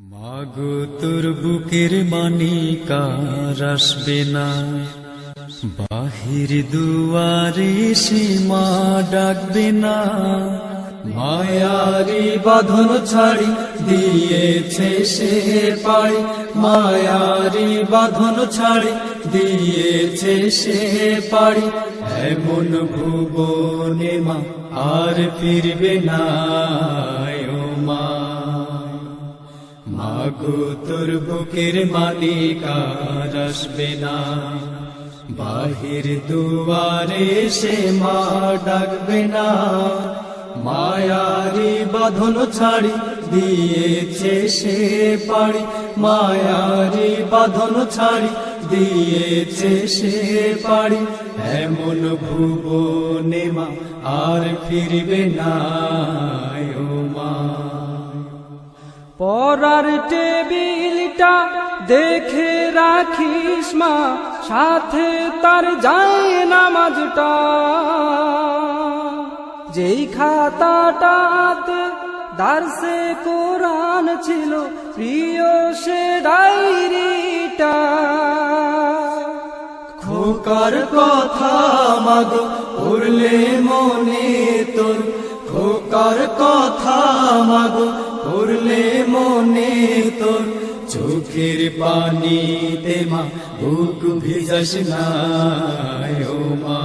মাগো তোর বুকের মানিকার আসবে না, বাহির দুয়ারে সীমা ডাকবে না। মায়ারি বাঁধন ছাড়ি দিয়েছে সে পাই, মায়ারি বাঁধন ছাড়ি দিয়েছে সে পারি। এমন ভুবনে মা আর ফিরবে না, ও মা। মাগো তোর বুকের মালিকার আসবে না, বাহির দুয়ারে সে মা ডাকবে না। মায়ারি বাঁধন ছাড়ি দিয়েছে সে পারি, মায়ারি বাঁধন ছাড়ি দিয়েছে সে পারি। এমন ভুবনে মা আর ফিরবে না, ও মা। পড়ার টেবিলটা দেখে রাখিস মা, সাথে তার যায় নামাজটা। যেই খাতাটাতে দার্সে কোরআন ছিল, প্রিয় সে ডায়েরিটা। খোকার কথা মাগো পড়লে মনে তোর, খোকার কথা মাগো পড়লে মনে তোর। চোখের পানিতে মা বুক ভিজাস না, ও মা।